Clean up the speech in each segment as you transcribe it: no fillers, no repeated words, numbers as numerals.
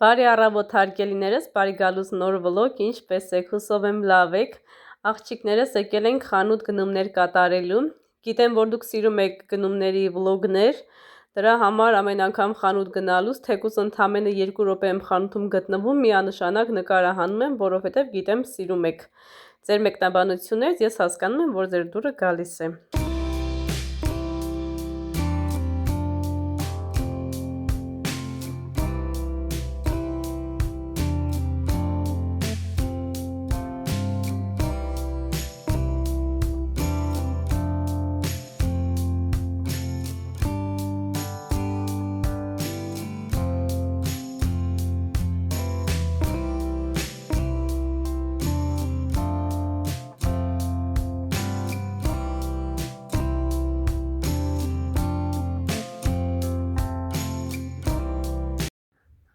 Բարի առավոտ հարգելիներս, բարի գալուս նոր վլոգ, ինչպես եք, հուսով եմ լավ եք։ Աղջիկներս եկել ենք խանութ գնումներ կատարելու։ Գիտեմ, որ դուք սիրում եք գնումների վլոգներ, դրա համար ամեն անգամ խանութ գնալուց, թեկուզ ընդամենը 2 րոպե եմ խանութում գտնվում, միանշանակ նկարահանում եմ, որովհետև գիտեմ սիրում եք ձեր մեկնաբանություններից, ես հասկանում եմ, որ ձեր դուրը գալիս է։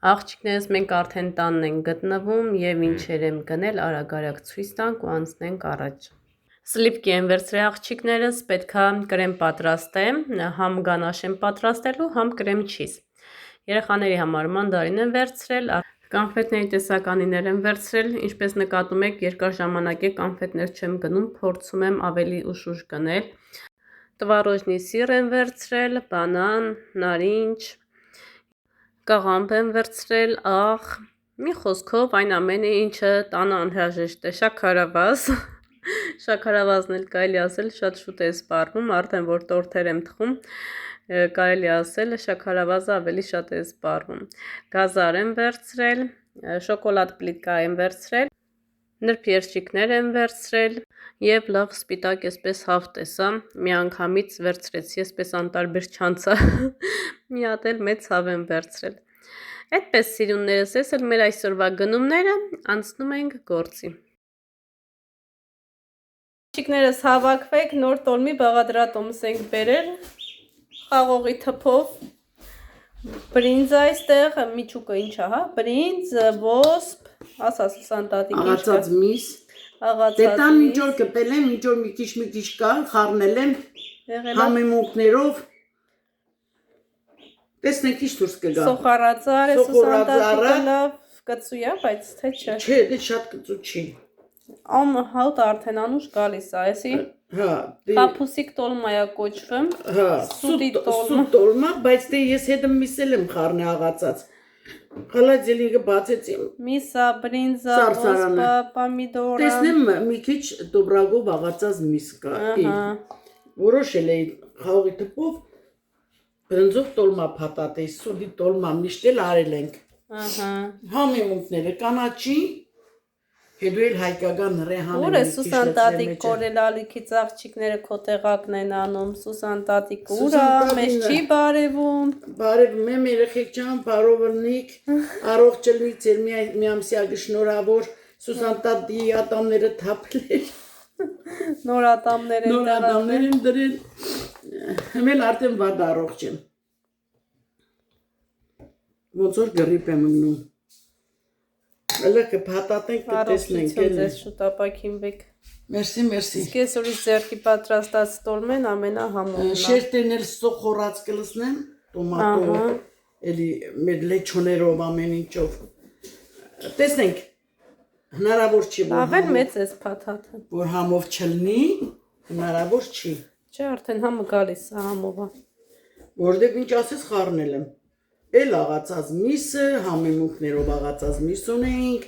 Աղջիկներս մենք արդեն տանն ենք գտնվում եւ ինչեր եմ գնել արագ ցույց տանք ու անցնենք առաջ։ Սլիպկի եմ վերցրել աղջիկներս, պետքա կրեմ պատրաստեմ, համ գանաշ եմ պատրաստելու, համ կրեմ չիզ։ Երեխաների համար մանդարին եմ վերցրել, կոնֆետների տեսականիներ եմ վերցրել, ինչպես նկատում եք, երկար ժամանակ է կոնֆետներ չեմ գնում, փորձում եմ ավելի ուշ գնել։ Տվարոժնի սիր եմ վերցրել, բանան, նարինջ, կաղամբ եմ վերցրել, աղ, մի խոսքով այն ամենը, ինչը տանը անհրաժեշտ է, շաքարավազ, շաքարավազն էլ կարելի ասել շատ շուտ է սպառվում, արդեն որ տորթեր եմ թխում, կարելի ասել շաքարավազը ավելի շատ է սպառվում, գազար եմ վերցրել, շոկոլադ պլիտկա եմ վերցրել, նրբ երջիկներ եմ վերցրել և լավ սպիտակ այսպես հավ տեսա, միանգամից վերցրեցի, այսպես անտարբեր չանցա, մի հատ էլ մեծ հավ եմ վերցրել։ Այդպես սիրուններս, ես էլ մեր այսօրվա գնումները անցնում ենք գործի։ Աղջիկներս հավաքվեք, նոր տոլմի բաղադրատոմս ենք բերել, խաղողի թփով, բրինձ այստեղ, միջուկը ինչ է, հա, բրինձ, ոսպ, ասա Սուսան տատիկ, աղացած միս, դետան ինչ որ կպել եմ, ինչ որ մի քիչ կա, խառնել եմ, համեմունքներով, տեսնեք ինչ դուրս կգա։ Սոխարածար է Սուսան տատիկը լավ կծու է, բայց թե չէ։ Չէ, դե շատ կծու չի։ Հաուտ արդեն անուշ գալիս է, էսի։ Հա, Խափուսիկ տոլմա է կոչվում։ Հա, սուտի սուտ տոլմա, բայց դե ես հետը միսել եմ խառնե աղացած։ Խալածելիքը բացեցի։ Միսա, բրինձա, ոսպա, պամիդորա։ Տեսնեմ մի քիչ դոբրագով աղացած միս կա։ Որոշել էի խաղողի թփով բրնձով տոլմա փաթաթեի, սուտի տոլմա միշտ էլ արել ենք։ Համեմունքները կանաչի, հետո էլ հայկական ռեհան Ուր է Սուսան տատիկ կորել ալիքից աղջիկները քո տեղակն են անում, Սուսան տատիկ ուր է, մեզ չի բարևում։ Բարևում եմ երեխեք ջան, բարովնիկ, առողջ լինի ձեր միամսյակը շնորհավոր, Սուսան տատի ատամները թափել։ Նոր ատամներ են դրել։ Հմել արդեն վատ առողջ եմ։ Ոնց որ գրիպ եմ ընկնում։ Ելը կփաթաթենք կտեսնենք էլի։ Ձեզ շուտ ապակինվեք։ Մերսի։ Իսկ այսօրից ձեռքի պատրաստած տոլմեն ամենահամուրն է։ Շերտերն էլ սոխորած կլսնեմ, տոմատո, էլի մեր լեչոներով ամեն ինչով։ Տեսնենք, հնարավոր չի որ Ավել մեծ էս փաթաթը։ Որ համով չլնի, հնարավոր չի։ Չէ, արդեն համը գալիս է համովա։ Որտեղ ինչ ասես խառնել եմ։ Էլ աղացած միսը, համեմունքներով աղացած միս ունենք,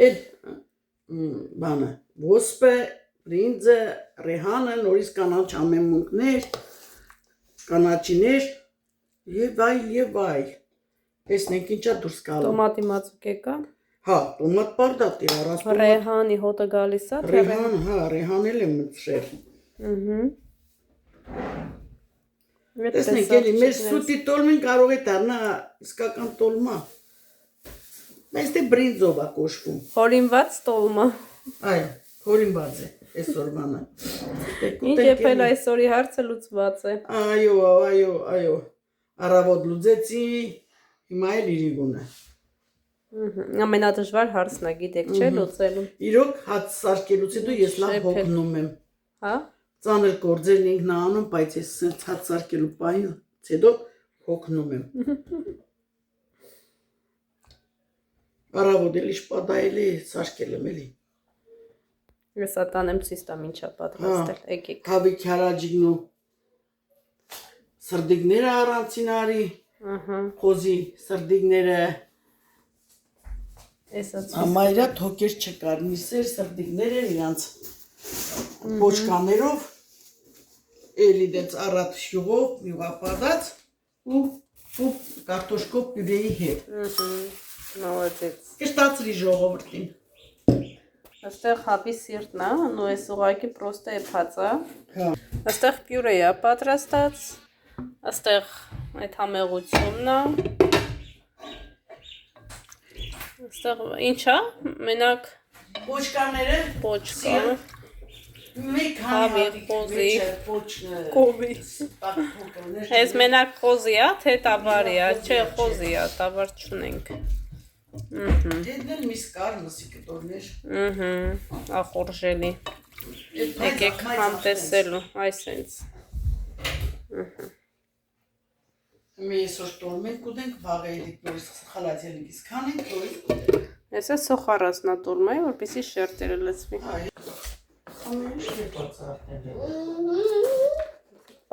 էլ բանը, ոսպը, բրինձը, ռեհանը, նորից կանաչ համեմունքներ, կանաչիներ, եւ այլ, տեսնենք ինչա դուրս գալու։ Տոմատի մածուկ կա։ Հա, տոմատ պարդատ իր առած տոմատ։ Ռեհանի հոտը գալիս է, թե Ռեհան, հա, ռեհան էլ եմ մտցրել։ Տեսնենք էլի, մեր սուտի տոլմին կարող է դառնա իսկական տոլմա, բայց դե բրինձով է կոչվում։ Հորինված տոլմա։ Այո, հորինված է այսօրվանը։ Ինչ եփել այսօրի հարցը լուծված է։ Այո, առավոտ լուծեցի, հիմա էլ իրիգունը։ Ամենադժվար հարցն է, գիտեք, չէ՞ լուծելու։ Իրոք հաց սարքելուց հետո ես լավ հոգնում եմ։ Հա։ Ծանր գործերն ինքն անում, բայց ես հաց սարքելու պահից հետո հոգնում եմ։ Առավոտ էլի շպատայելի սարքել եմ էլի։ Ես ատանեմ ցույց տամ ինչա պատրաստել։ Եկեք։ Հավի քարաջինու սրդիկները առանցին արի։ Խոզի սրդիկները ամայրա թոքեր չկար, միսեր սրդիկները իրանց բոչկաներով էլի դեց առատ շյուղով յուղապատած ու կարտոշկով պյուրեի հետ։ Молодец։ Կշտացրի ժողովրդին։ Այստեղ հաբի սիրտն է, ու այս ուղակի պրոստը է փածա։ Հա։ Այստեղ պյուրե է պատրաստած։ Այստեղ այդ համեղությունն է։ Այստեղ ինչ է։ Մենակ Բոչկաները պոչկա, մեկ հավի, խոզի, պոչկը կովի։ Այս մենակ խոզի է, թե տավարի է, չէ խոզի է, տավար չունենք։ Դեն միս կար նսի կտորներ։ Ախորժելի։ Եկեք համտեսելու, այսենց։ Մի այսօր տորմենք ուտենք, վաղ էլիք նորից խալացելիքից քանենք, Ես է սոխարացնատուրմ է, որպեսի շերտերը լծվի։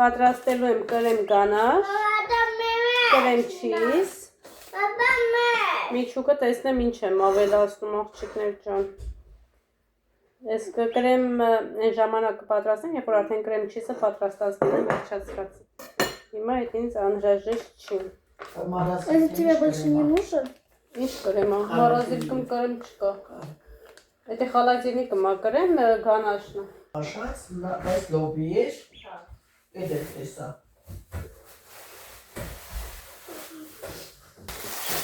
Պատրաստելու եմ կրեմ գանաշ, կրեմ չիզ, միջուկը տեսնեմ ինչ եմ ավելացնում աղջիկներ ջան։ Ես կրեմ այն ժամանակ պատրաստեմ, երբ որ արդեն կրեմ չիզը պատրաստած լինեմ վերջացրած։ Հիմա այդ ինձ անհրաժեշտ չի։ Это тебе больше не нужен? Ինչ կրեմ, մորոզիլքում կրեմ չկա։ Եթե խալատինիկը կրեմ գանաշն է։ Աշած, բայց լոբի էր, էդ է տեսա։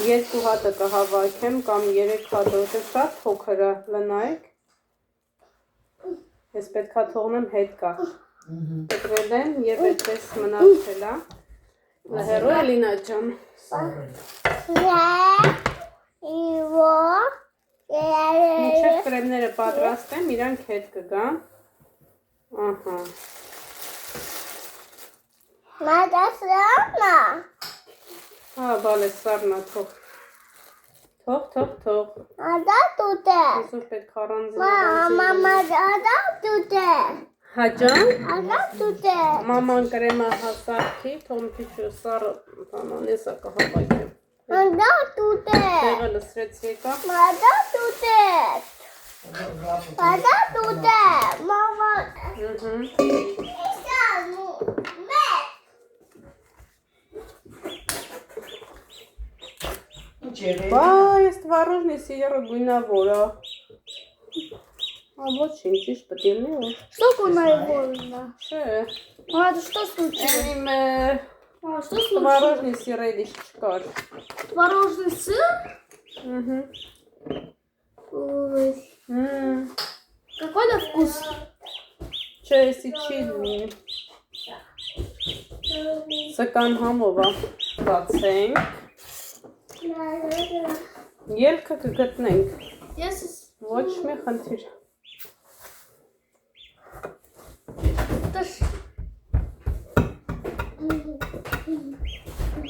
Երկու հատը կհավաքեմ կամ 3 հատը, որտեղ շատ փոքր է, լնայեք։ Ես պետքա թողնեմ հետ կա։ Դրել եմ եւ այդպես մնացել է։ Լահերո Ալինա ջան։ Մինչև կրեմները պատրաստեմ, իրանք հետ կգան։ Ահա։ Մադասրամա։ Հա, բալե սառնա թող։ Թող։ Ադա տուտե։ Այսօր պետք առանձին։ Մամա ադա տուտե։ Հա ջան։ Ադա տուտե։ Մաման կրեմը հասարքի, թող մի քիչ սառը բանանեսա կհավաքեմ։ Ադա տուտե։ Տեղը լսրեցի եկա։ Ադա տուտե։ Ադա տուտե։ Մամա։ Բա, ես творожный сиеро գույնավոր է։ А ոչինչ, ճիշտ պետք է լինի։ Что наивольно? Չէ։ А это что случилось? Իմ А что случилось? творожный սիրելիս չկար։ Творожный сыр? Ой. Какой на вкус? Չէ, էսի չի լինի։ Սկան համով է բացենք։ Ելքը կգտնենք։ Ոչ մի խնդիր։ Это ж...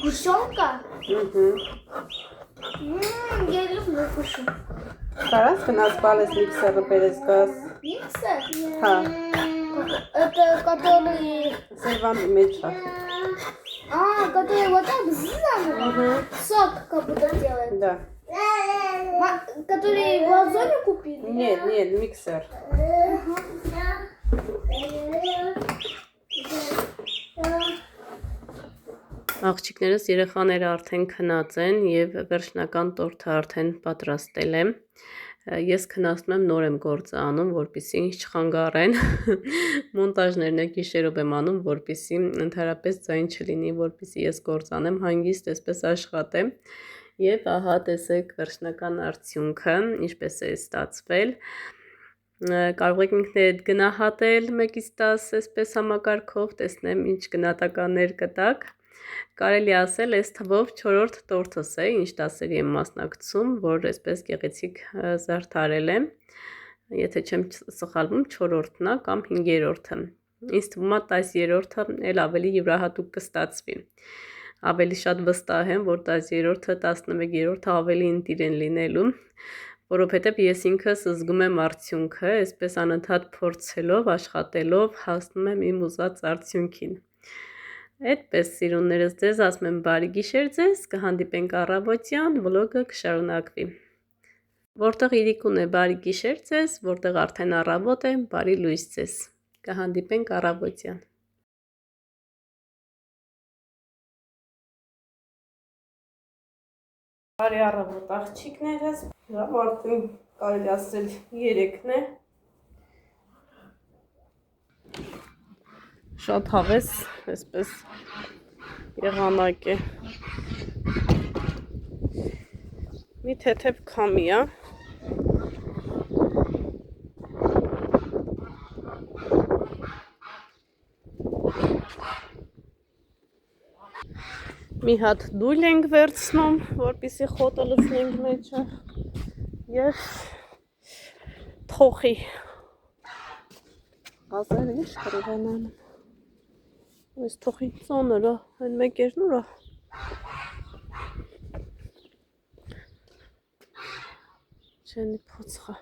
Гущенка? Я люблю гущенку. Կարաս գնաս բալես միքսերը բերես գաս։ Миксер? Հա, Это который... սերվանի մեջ է։ А, который вот так сделан? Сок как будто делает. Да։ Который в Озоне купили? Нет, миксер։ Աղջիկներս երեխաները արդեն քնած են եւ վերջնական տորթը արդեն պատրաստել եմ։ Ես քնածում եմ նոր եմ գործը անում, որպեսզի չխանգարեն։ Մոնտաժներն է գիշերով եմ անում, որպեսզի ընդհանրապես ձայն չլինի, որպեսզի ես գործ անեմ հանգիստ, այսպես աշխատեմ։ Եվ ահա տեսեք վերջնական արդյունքը, ինչպես է ստացվել։ Կարող եք ինքներդ գնահատել 1-ից 10 այսպես համակարգով, տեսնեմ ինչ գնահատականներ կտաք։ Կարելի ասել, այս թվով 4-րդ տորթս է, ինչ դասերի եմ մասնակցում, որ այսպես գեղեցիկ զարդարել եմ։ Եթե չեմ սխալվում, 4-րդն է կամ 5-րդը։ Ինձ թվում է 10-րդը էլ ավելի յուրահատուկ կստացվի։ ավելի շատ վստահ եմ, որ 10-րդը, 11-րդը ավելի ընտիր են լինելու, որովհետև ես ինքս զգում եմ արդյունքը, այսպես անընդհատ փորձելով, աշխատելով հասնում եմ իմ ուզած արդյունքին։ Այդպես սիրուններս ձեզ ասում եմ բարի գիշեր ձեզ, կհանդիպենք առավոտյան, վլոգը կշարունակվի։ Որտեղ իրիկուն է բարի գիշեր ձեզ, որտեղ արդեն առավոտ է, բարի լույս ձեզ, կհանդիպենք առավոտյան։ Բարի առավոտ աղջիկներս, արդեն կարելի ասել 3-ն է։ Շատ հավես, այսպես եղանակ է։ Մի թեթև քամի է։ Մի հատ դույլ ենք վերցնում, որպեսզի խոտը լցնենք մեջը և թոխի։ Ասել ինչ կրով են անում։ Այս թոխի ծոները, այն մեկերն ուրա։ Չենի փոցխա։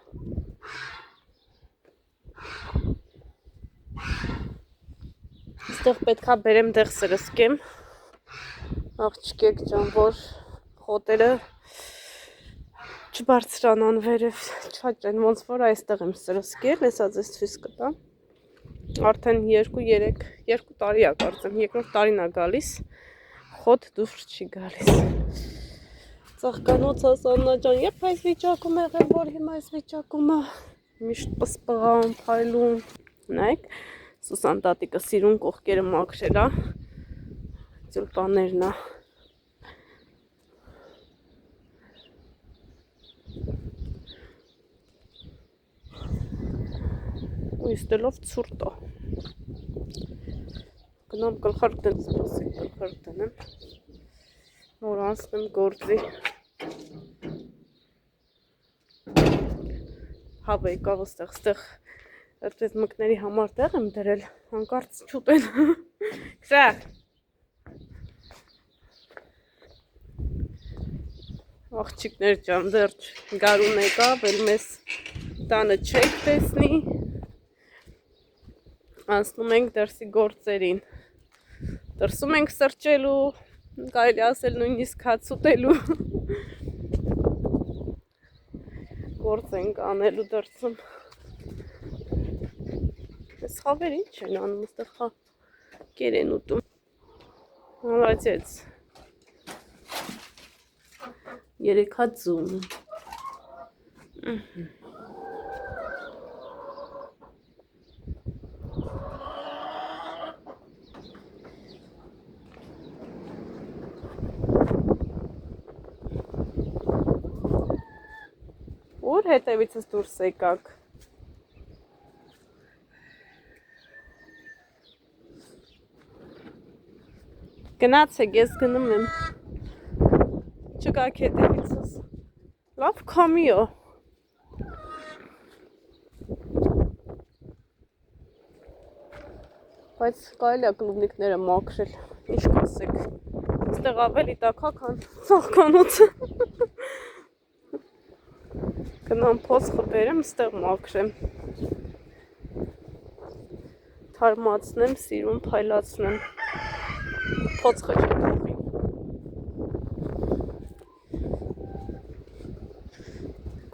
Ստեղ պետքա բերեմ դեղսերս կեմ։ Աղջկեք ջան, որ խոտերը չբարձրանան վերև, չաճեն, ոնց որ այստեղ եմ սրսկել, հեսա ձեզ ցույց կտամ։ Արդեն 2 տարի է կարծեմ, 2-րդ տարին է գալիս, խոտ դուրս չի գալիս։ Ծաղկանոց Ասաննա ջան, երբ այս վիճակում եղել, որ հիմա այս վիճակում է, միշտ պսպղան, փայլում։ Նայեք, Սուսան տատիկը սիրուն կողքերը մաքրել է, տյուլպաներն է։ Ու իստելով ցուրտ է։ Գնամ գլխարկ դեմ սպասեք, գլխարկ դնեմ, նոր անցնեմ գործի։ Հավը եկավ ստեղ այդպես մկների համար տեղ եմ դրել, հանկարծ չուտեն։ Քսա։ Աղջիկներ ջան, վերջ գարուն եկավ, էլ մեզ տանը չեք տեսնի։ Անցնում ենք դրսի գործերին։ Դրսում ենք սրճելու, կարելի ասել նույնիսկ հաց ուտելու։ Գործ ենք անելու դրսում։ Այս խավեր ինչ են անում, ստեղ կեր են ուտում։ Մոլодец։ 3 հատ ձուն։ Ուր հետևիցս դուրս եկաք։ Գնացեք, ես գնում եմ։ Չկաք հետևիցս։ Լավ քամի է։ Բայց կարելի է կլուբնիկները մաքրել, ինչ կասեք։ Այստեղ ավելի տաք է, քան ծաղկանոցը։ Գնամ փոսխը բերեմ, ստեղ մաքրեմ։ Թարմացնեմ, սիրուն փայլացնեմ։ Փոսխը չփոխի։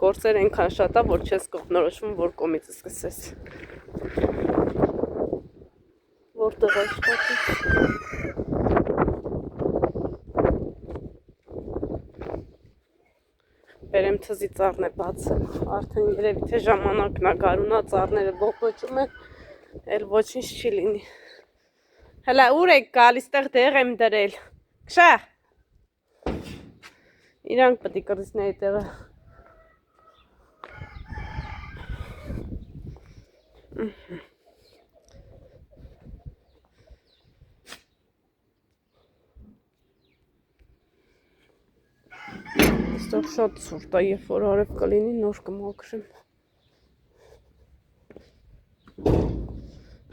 Գործեր այնքան շատ է, որ չես կողմնորոշվում, որ կողմից սկսես։ Որտեղ աշխատի։ Բերեմ թզի ծառն է բացը, արդեն երևի թե ժամանակն է, գարունա ծառները բողբոջում են, էլ ոչինչ չի լինի։ Հələ ուր եք գալիս, տեղ դեղ եմ դրել։ Քշա։ Իրանք պետք է կրծնի այդ տեղը։ Այստեղ շատ ցուրտ է, երբ որ արև կլինի, նոր կմաքրեմ։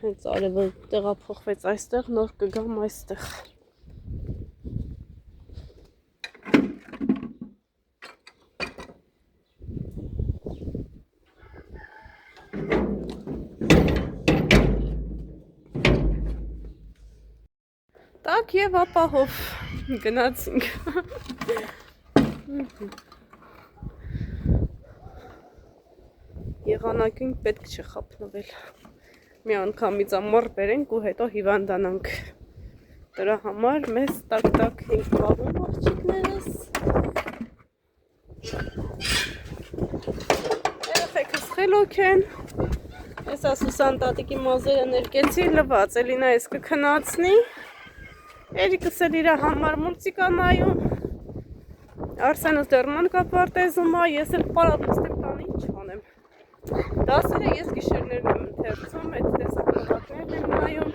Հենց արևը տեղափոխվեց այստեղ, նոր կգամ այստեղ։ Так եւ ապահով գնացինք։ Եղանակին պետք չէ խափնվել։ Մի անգամից ամառ բերենք ու հետո հիվանդանանք։ Դրա համար մեզ տակ-տակ ենք պահում աղջիկներս։ Երեխեքս խելոք են։ Հեսա Սուսան տատիկի մազերը ներկեցի, լվաց, Էլինա ես կքնացնի։ Էրիկս էլ իր համար մուլտիկա նայում։ Արսենս դեռ մանկա պարտեզում է, ես էլ պարապ նստեմ տանը ինչ անեմ։ Դասերը ես գիշերներն եմ ընթերցում, այդ տեսակնողակներն եմ նայում,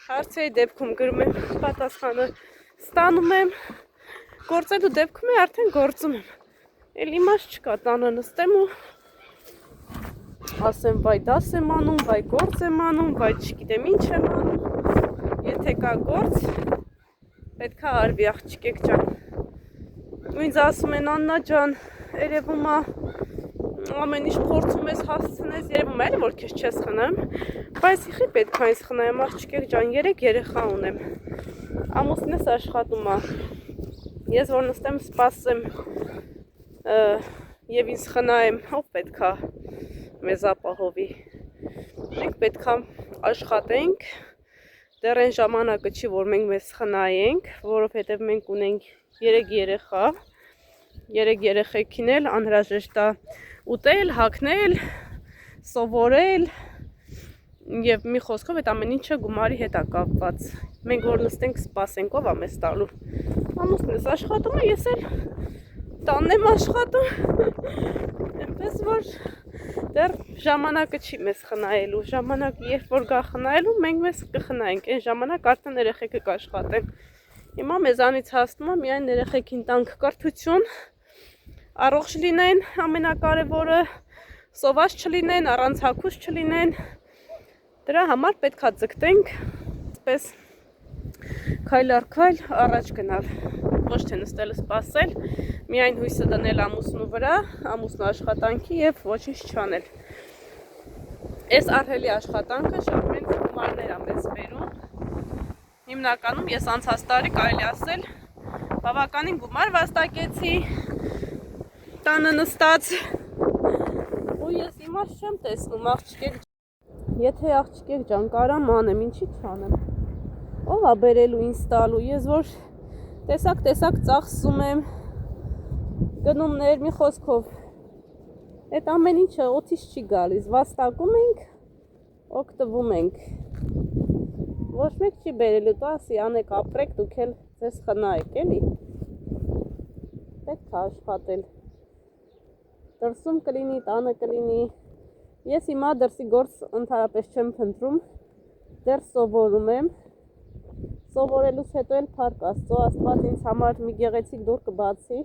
հարցերի դեպքում գրում եմ, պատասխանը ստանում եմ, գործելու դեպքում արդեն գործում եմ։ Էլ իմաց չկա, տանը նստեմ ու ասեմ, վայ դաս եմ անում, վայ գործ եմ անում, վայ չգիտեմ ինչ եմ անում, եթե կա գործ, պետք է արվի աղջիկեք ջան։ Ու ինձ ասում են Աննա ջան, երևում է ամեն ինչ փորձում ես հասցնես, երևում է որ քեզ չես խնայում, բայց իխի պետք է ինձ խնայեմ աղջիկեք ջան, 3 երեխա ունեմ։ Ամուսինս աշխատում է։ Ես որ նստեմ սպասեմ եւ ինձ խնայեմ, ով պետք է մեզ ապահովի։ Մենք պետք է աշխատենք։ Դեռ այն ժամանակը չի, որ մենք մեզ խնայենք, որովհետև մենք ունենք 3 երեխա, 3 երեխեքին էլ անհրաժեշտ է ուտել, հագնել, սովորել եւ մի խոսքով այդ ամեն ինչը գումարի հետ է կապված։ Մենք որ նստենք սպասենք, ով է մեզ տալու։ Ամուսինս աշխատում է, ես էլ տանն եմ աշխատում։ Այնպես որ դեռ ժամանակը չի մեզ խնայելու, ժամանակը երբ որ գա խնայելու, մենք մեզ կխնայենք, այն ժամանակ արդեն երեխեքը կաշխատեն։ Հիմա մեզանից հասնում է միայն երեխեքին տանք կրթություն, առողջ լինեն, ամենակարևորը, սոված չլինեն, առանց հագուց չլինեն, դրա համար պետք է ձգտենք, այսպես քայլ առ քայլ առաջ գնալ, ոչ թե նստել սպասել, միայն հույսը դնել ամուսնու վրա, ամուսնու աշխատանքի եւ ոչինչ չանել։ Այս ահռելի աշխատանքը շատ մեծ գումարներ է մեզ բերում։ Հիմնականում ես անցած տարի կարելի ասել բավականին գումար վաստակեցի տանը նստած ու ես իմաց չեմ տեսնում աղջիկեք, եթե աղջիկեք ջան կարամ անեմ, ինչի չանեմ, ով է բերելու ինձ տալու, ես որ տեսակ ծախսում եմ, գնումներ մի խոսքով, այդ ամեն ինչը օդից չի գալիս, վաստակում ենք, օգտվում ենք, ոչ մեկ չի բերելու, տասի անեք ապրեք, դուք էլ ձեզ խնայեք, էլի, պետք է աշխատել, դրսում կլինի, տանը կլինի, ես հիմա դրսի գործ ընդհանրապես չեմ փնտրում, դեռ սովորում եմ, սովորելուց հետո էլ փառք Աստծո, Աստված ինձ համար մի գեղեցիկ դուռ կբացի,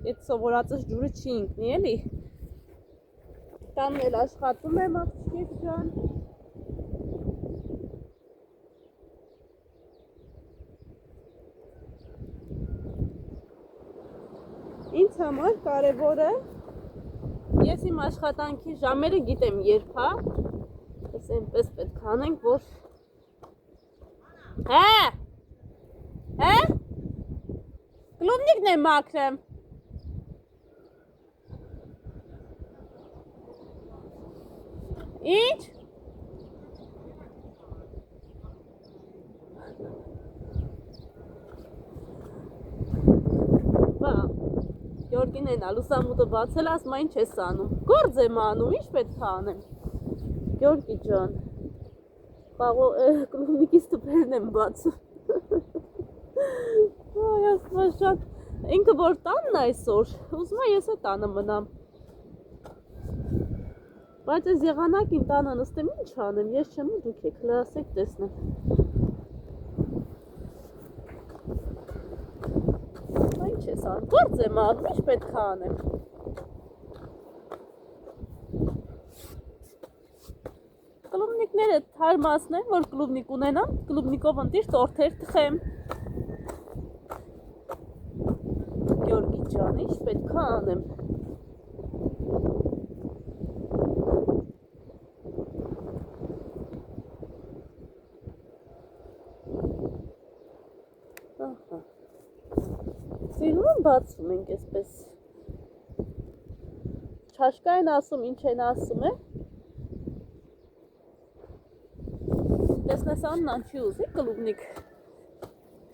այդ սովորածս ջուրը չի ինքնի, էլի, տանն էլ աշխատում եմ աղջիկեք ջան, ինձ համար կարևորը, ես իմ աշխատանքի ժամերը գիտեմ երբ հա, ես այնպես պետք անենք, որ կլուբնիկն եմ մաքրեմ, ինչ? Գյորգին են լուսամուտը բացել, ասում այն չես անում, գործ եմ անում, ինչ պետք է անեմ, Գյորգի ջան, կլուբնիկից տպերն եմ բացում, այ ասված շատ, ինքը որ տանն այսօր, ուզում է ես է տանը մնամ, բայց ես եղանակին տանը նստեմ ինչ անեմ, ես չեմ ու դուք եք, լասեք տեսնեմ, ինչ ես անում, գործ եմ անում, ինչ պետք է անեմ, կլուբնիկները թարմացնեմ, որ կլուբնիկ ունենամ, կլուբնիկով ընտիր տորթեր թխեմ, Գյորգի ջան, ինչ պետք է անեմ, բացում ենք այսպես։ Չաշկա են ասում, ինչ են ասում է։ Տեսնես Աննան չի ուզի կլուբնիկ։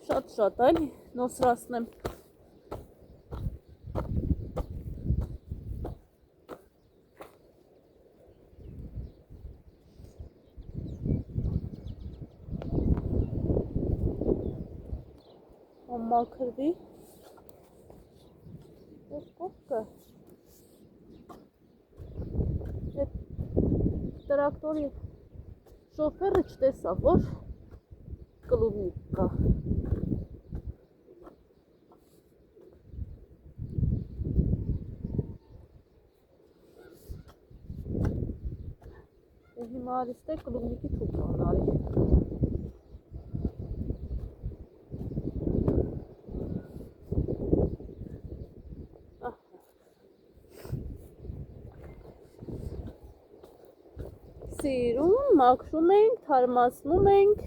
Շատ այլի նոսրացնեմ։ Մաքրվի։ Ես կողքը։ Այդ տրակտորի շոֆերը չտեսա, որ կլուբնիկ կա։ Հիմա արիստե կլուբնիկի թուպան արի։ Սիրում, մաքրում ենք, թարմացնում ենք։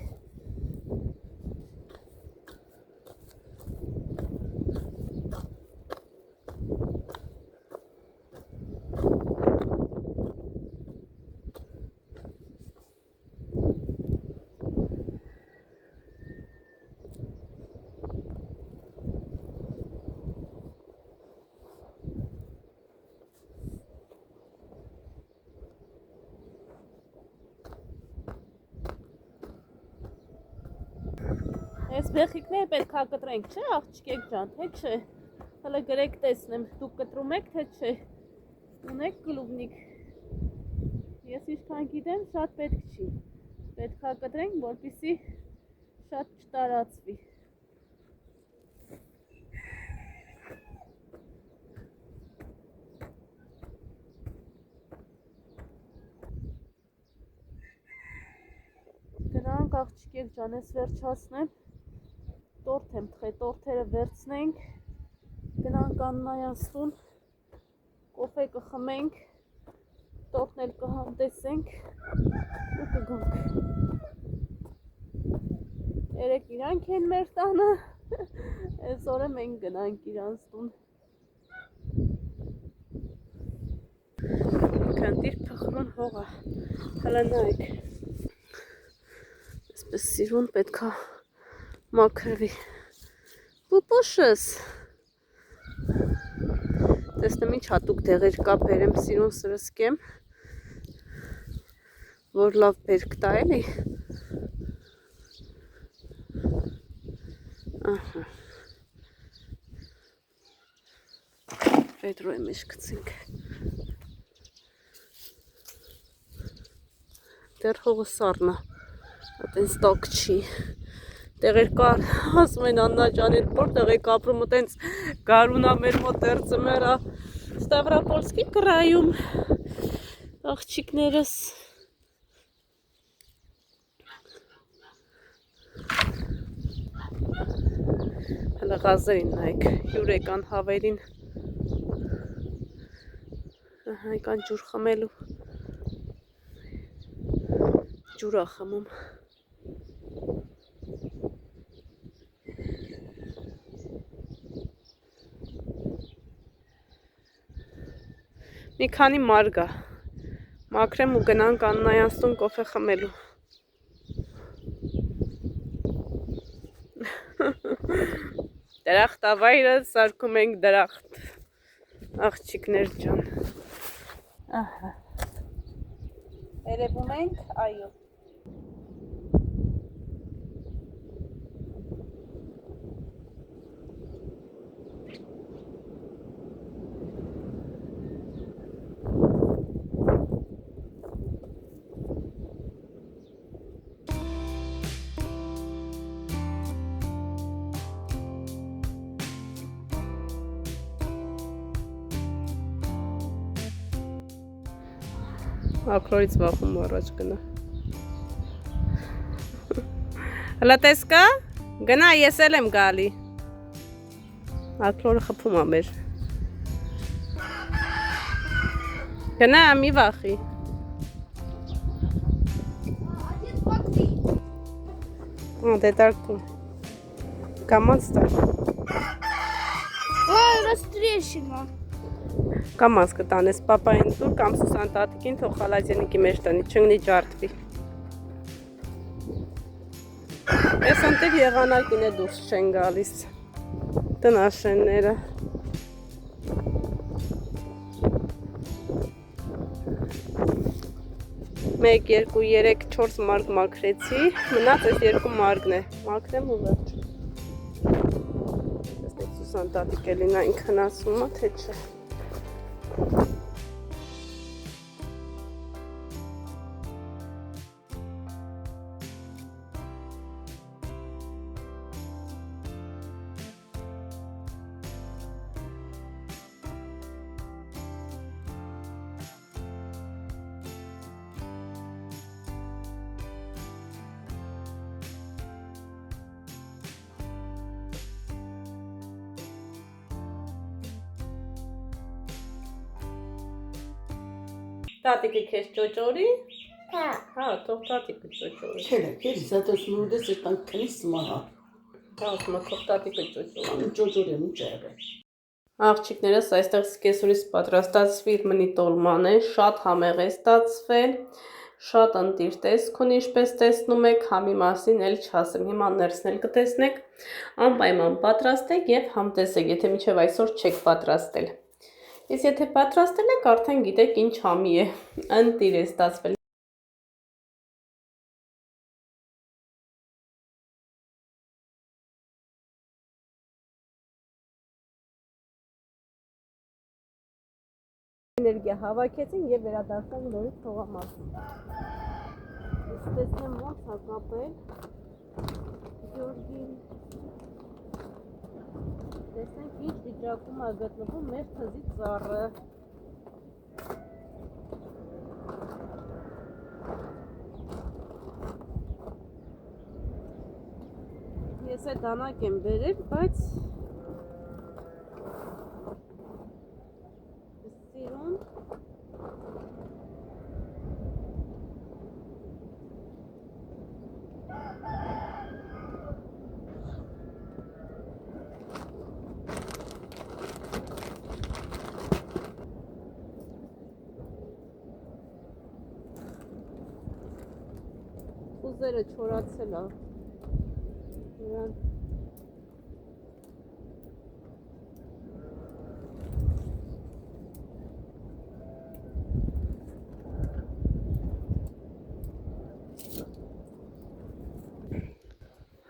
Այս բեղիկները պետք է կտրենք, չէ, աղջիկեք ջան, թե չէ։ Հələ գրեք տեսնեմ, դուք կտրում եք, թե չէ։ Ունեք կլուբնիկ։ Ես ինչքան գիտեմ, շատ պետք չի։ Պետք է կտրենք, որպեսզի շատ չտարածվի։ Գնանք աղջիկեք ջան, ես վերջացնեմ։ Տորթ եմ թխել, տորթերը վերցնենք, գնանք Աննայանց տուն, կոֆե կխմենք, տորթն էլ կհամտեսենք ու կգանք։ Երեկ իրանք են մեր տանը, այս օրը մենք գնանք իրանց տուն։ Քանդիր փխրուն հողը, հələ նայեք։ Այսպես սիրուն պետքա մաքրվի։ Պուպուշս։ Տեսնեմ ինչ հատուկ դեղեր կա, բերեմ սիրուն սրսկեմ, որ լավ բերք տա էլի։ Ահա։ Պետրոյի մեջ գցենք։ Դեռ հողը սառնա, այտենց տակ չի։ Տեղեր կար, ասում են Աննա ջան, այդ որտեղ եք ապրում, այտենց գարունա մեր մոտ ծմերա Ստավրապոլսկի կրայում աղջիկներս։ Հələ գազերին նայեք, հյուր եկան հավերին։ Եկան ջուր խմելու։ Ջուր ա խմում։ Մի քանի մարգ ա, մաքրեմ ու գնանք Աննայանց տուն կոֆե խմելու։ Դրախտավայրը սարքում ենք դրախտ, աղջիկներ ջան։ Ահա, երևում ենք, այո։ Ակրորից վախում առաջ գնա։ Հլա տես կա, գնա ես էլ եմ գալի։ Ակրորը խփում ա մեր։ Գնա մի վախի։ Դե տարկում։ Կամած տա։ Մամա, растрещина։ Կամ ասկը տանես պապային տուր, կամ Սուսան տատիկին թող խալազենիկի մեջ տնի, չնգնի ջարդվի։ Ես ընտեղ եղանակին է դուրս չեն գալիս տնաշենները։ Մեկ, երկու, երեք, չորս մարկ մաքրեցի, մնաց այս երկու մարգն է, մաքրեմ ու վերջ։ Տեսնեք Սուսան տատիկ էլին այնքան ասում է, թե չէ։ Տատիկը քեզ ճոճորի։ Հա, թող տատիկը ճոճորի։ Չէ, քեզ զատոս նույնպես այդքան քնից մահա։ Հա, ասում թող տատիկը ճոճորի։ Ճոճորեմ ու ջեղը։ Աղջիկներս այստեղ սկեսուրից պատրաստած ֆիրմնի տոլման է, շատ համեղ է ստացվել, շատ ընտիր տեսք ունի, ինչպես տեսնում եք, համի մասին էլ չասեմ, հիմա ներսն էլ կտեսնեք, անպայման պատրաստեք եւ համտեսեք, եթե մինչեւ այսօր չեք պատրաստել։ Ես եթե պատրաստել եք, արդեն գիտեք ինչ համի է, ընտիր է ստացվել։ Էներգիա հավաքեցին եւ վերադարձանք նորից թողամասին։ Ես տեսնեմ ոնց է կապել Գյորգին։ Տեսնենք ինչ վիճակում է գտնվում մեր թզի ծառը։ Ես այդ դանակ եմ բերել, բայց սիրուն ուզերը չորացել է նրան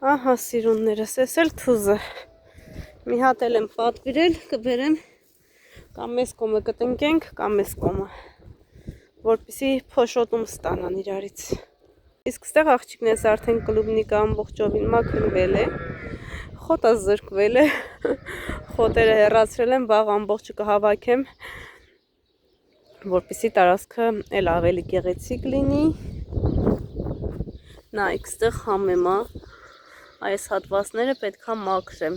ահա սիրուններս, ես էլ թուզը մի հատ էլ եմ պատվիրել, կբերեմ կամ մեզ կոմը կտնկենք, կամ մեզ կոմը, որպեսզի փոշոտում ստանան իրարից։ Իսկ ստեղ աղջիկներս արդեն կլուբնիկը ամբողջովին մաքրվել է, խոտը զրկվել է, խոտերը հեռացրել եմ, վաղ ամբողջը կհավաքեմ, որպեսզի տարածքը էլ ավելի գեղեցիկ լինի։ Նայեք, ստեղ համեմ է, այս հատվածները պետքա մաքրեմ։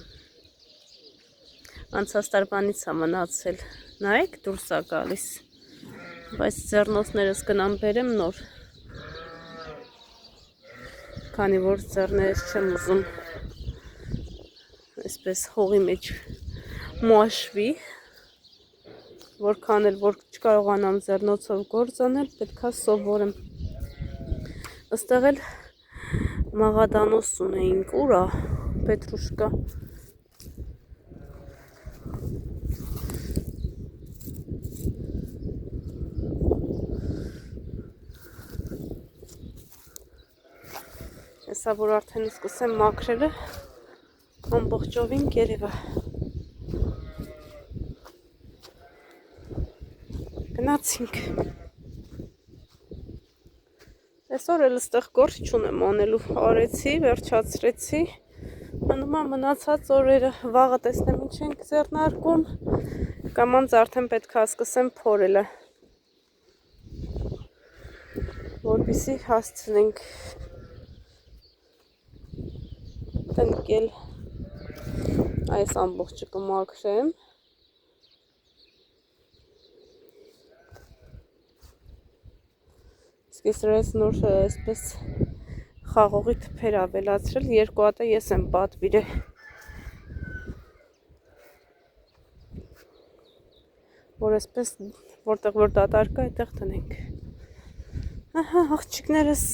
Անցած տարվանից է մնացել, նայեք դուրս է գալիս, բայց ձեռնոցներս կնամ բերեմ նոր, քանի որ ձեռներս չեմ ուզում այսպես հողի մեջ մաշվի, որքան էլ որ չկարողանամ ձեռնոցով գործ անել, պետքա սովորեմ։ Այստեղ էլ մաղադանոս ունեինք, ուրա պետրուշկա։ Հեսա որ արդեն սկսեմ մաքրելը ամբողջովին գերևա։ Գնացինք։ Այսօր էլ ստեղ գործ չունեմ անելու, արեցի, վերջացրեցի, մնում է մնացած օրերը, վաղը տեսնեմ ինչ ենք ձեռնարկում, կամ անց արդեն պետք է սկսեմ փորելը, որպեսզի հասցնենք տնկել, այս ամբողջը կմաքրեմ։ Իսկ ես նոր այսպես խաղողի թփեր ավելացրել, երկու հատ ես եմ պատվիրել։ որ այսպես որտեղ որ դատարկ է, այդտեղ տնենք։ Ահա, աղջիկներս